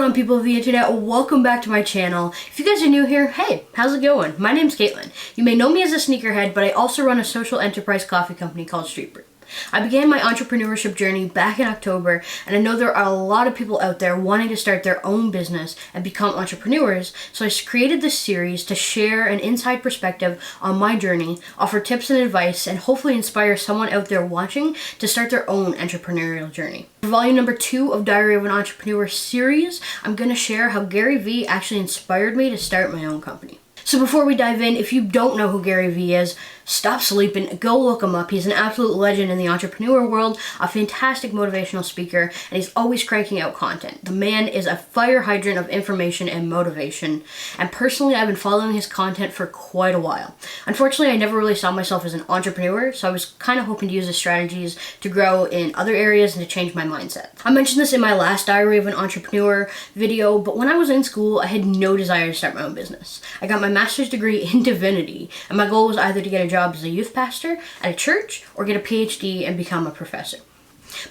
on, people of the internet? Welcome back to my channel. If you guys are new here, hey, how's it going? My name's Caitlin. You may know me as a sneakerhead, but I also run a social enterprise coffee company called Street Brew. I began my entrepreneurship journey back in October, and I know there are a lot of people out there wanting to start their own business and become entrepreneurs, so I created this series to share an inside perspective on my journey, offer tips and advice, and hopefully inspire someone out there watching to start their own entrepreneurial journey. For volume number 2 of Diary of an Entrepreneur series, I'm going to share how Gary Vee actually inspired me to start my own company. So before we dive in, if you don't know who Gary Vee is, stop sleeping, go look him up. He's an absolute legend in the entrepreneur world, a fantastic motivational speaker, and he's always cranking out content. The man is a fire hydrant of information and motivation, and personally I've been following his content for quite a while. Unfortunately, I never really saw myself as an entrepreneur, so I was kind of hoping to use his strategies to grow in other areas and to change my mindset. I mentioned this in my last Diary of an Entrepreneur video, but when I was in school, I had no desire to start my own business. I got my master's degree in divinity, and my goal was either to get a job as a youth pastor at a church or get a PhD and become a professor.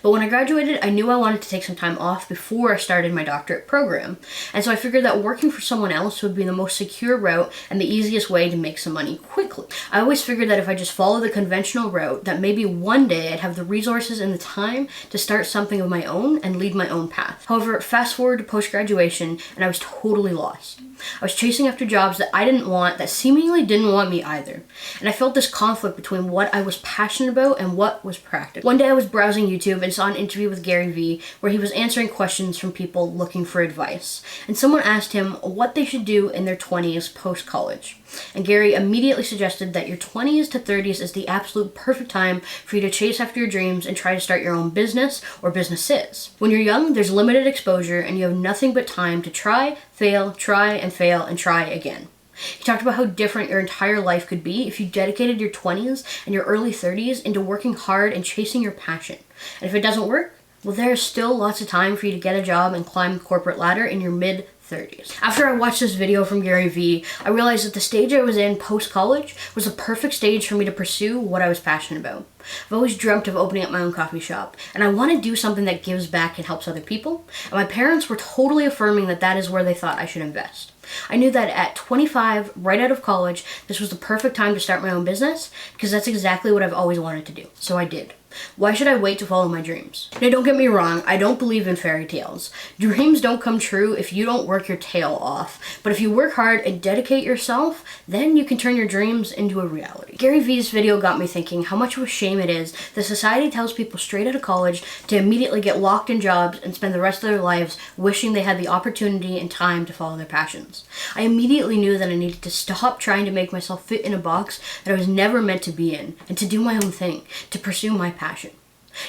But when I graduated, I knew I wanted to take some time off before I started my doctorate program, and so I figured that working for someone else would be the most secure route and the easiest way to make some money quickly. I always figured that if I just follow the conventional route, that maybe one day I'd have the resources and the time to start something of my own and lead my own path. However, fast forward to post-graduation, and I was totally lost. I was chasing after jobs that I didn't want, that seemingly didn't want me either. And I felt this conflict between what I was passionate about and what was practical. One day I was browsing YouTube and saw an interview with Gary Vee where he was answering questions from people looking for advice. And someone asked him what they should do in their 20s post-college. And Gary immediately suggested that your 20s to 30s is the absolute perfect time for you to chase after your dreams and try to start your own business or businesses. When you're young, there's limited exposure and you have nothing but time to try, fail, and try again. He talked about how different your entire life could be if you dedicated your 20s and your early 30s into working hard and chasing your passion. And if it doesn't work, well, there's still lots of time for you to get a job and climb the corporate ladder in your mid-30s. After I watched this video from Gary Vee, I realized that the stage I was in post-college was a perfect stage for me to pursue what I was passionate about. I've always dreamt of opening up my own coffee shop, and I want to do something that gives back and helps other people, and my parents were totally affirming that that is where they thought I should invest. I knew that at 25, right out of college, this was the perfect time to start my own business, because that's exactly what I've always wanted to do. So I did. Why should I wait to follow my dreams? Now, don't get me wrong, I don't believe in fairy tales. Dreams don't come true if you don't work your tail off. But if you work hard and dedicate yourself, then you can turn your dreams into a reality. Gary Vee's video got me thinking how much of a shame it is that society tells people straight out of college to immediately get locked in jobs and spend the rest of their lives wishing they had the opportunity and time to follow their passions. I immediately knew that I needed to stop trying to make myself fit in a box that I was never meant to be in, and to do my own thing, to pursue my passion.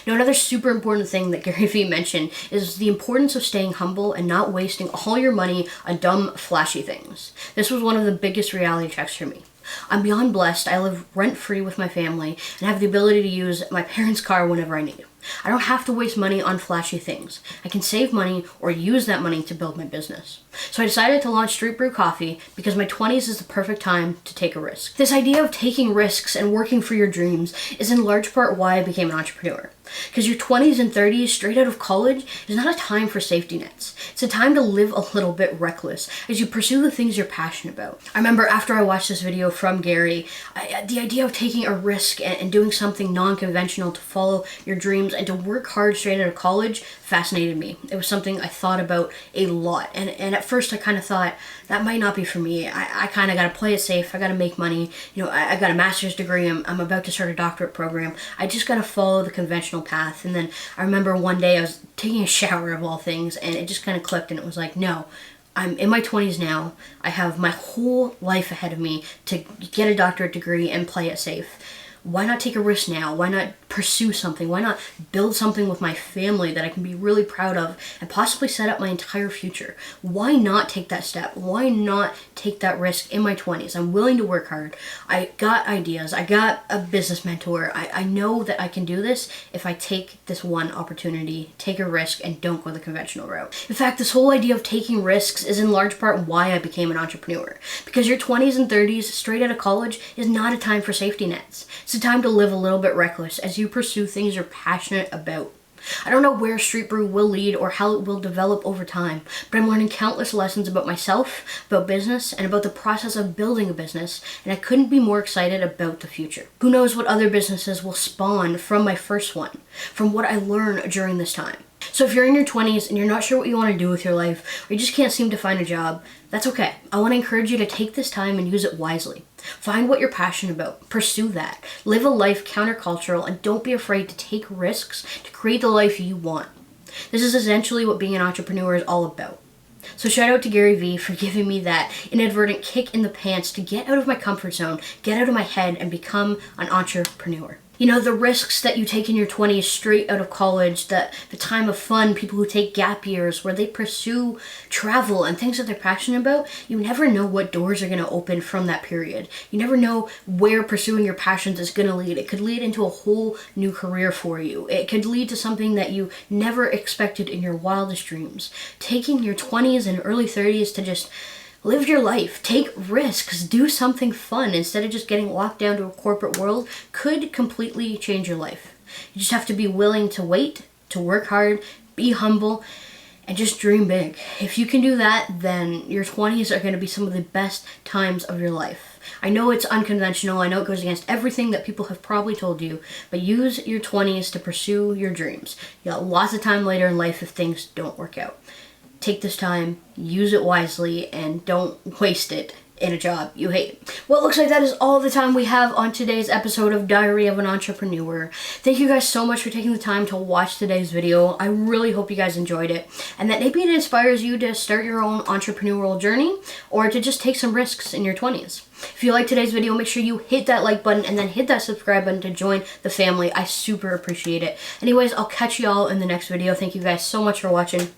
Now, another super important thing that Gary Vee mentioned is the importance of staying humble and not wasting all your money on dumb, flashy things. This was one of the biggest reality checks for me. I'm beyond blessed. I live rent-free with my family and have the ability to use my parents' car whenever I need it. I don't have to waste money on flashy things. I can save money or use that money to build my business. So I decided to launch Street Brew Coffee because my 20s is the perfect time to take a risk. This idea of taking risks and working for your dreams is in large part why I became an entrepreneur. Because your 20s and 30s, straight out of college, is not a time for safety nets. It's a time to live a little bit reckless as you pursue the things you're passionate about. I remember after I watched this video from Gary, the idea of taking a risk and doing something non-conventional to follow your dreams and to work hard straight out of college fascinated me. It was something I thought about a lot. And at first I kind of thought, that might not be for me. I kind of got to play it safe. I got to make money. You know, I got a master's degree. I'm about to start a doctorate program. I just got to follow the conventional path. And then I remember one day I was taking a shower of all things, and it just kind of clicked, and it was like, no, I'm in my 20s now. I have my whole life ahead of me to get a doctorate degree and play it safe. Why not take a risk now? Why not pursue something? Why not build something with my family that I can be really proud of and possibly set up my entire future? Why not take that step? Why not take that risk in my 20s? I'm willing to work hard. I got ideas. I got a business mentor. I know that I can do this if I take this one opportunity, take a risk, and don't go the conventional route. In fact, this whole idea of taking risks is in large part why I became an entrepreneur. Because your 20s and 30s, straight out of college, is not a time for safety nets. It's a time to live a little bit reckless as you pursue things you're passionate about. I don't know where Street Brew will lead or how it will develop over time, but I'm learning countless lessons about myself, about business, and about the process of building a business, and I couldn't be more excited about the future. Who knows what other businesses will spawn from my first one, from what I learn during this time. So if you're in your 20s and you're not sure what you want to do with your life, or you just can't seem to find a job, that's okay. I want to encourage you to take this time and use it wisely. Find what you're passionate about, pursue that, live a life countercultural, and don't be afraid to take risks to create the life you want. This is essentially what being an entrepreneur is all about. So shout out to Gary Vee for giving me that inadvertent kick in the pants to get out of my comfort zone, get out of my head, and become an entrepreneur. You know, the risks that you take in your 20s straight out of college, the time of fun, people who take gap years where they pursue travel and things that they're passionate about, you never know what doors are going to open from that period. You never know where pursuing your passions is going to lead. It could lead into a whole new career for you. It could lead to something that you never expected in your wildest dreams. Taking your 20s and early 30s to just live your life, take risks, do something fun instead of just getting locked down to a corporate world could completely change your life. You just have to be willing to wait, to work hard, be humble, and just dream big. If you can do that, then your 20s are going to be some of the best times of your life. I know it's unconventional, I know it goes against everything that people have probably told you, but use your 20s to pursue your dreams. You got lots of time later in life if things don't work out. Take this time, use it wisely, and don't waste it in a job you hate. Well, it looks like that is all the time we have on today's episode of Diary of an Entrepreneur. Thank you guys so much for taking the time to watch today's video. I really hope you guys enjoyed it, and that maybe it inspires you to start your own entrepreneurial journey, or to just take some risks in your 20s. If you liked today's video, make sure you hit that like button and then hit that subscribe button to join the family. I super appreciate it. Anyways, I'll catch you all in the next video. Thank you guys so much for watching.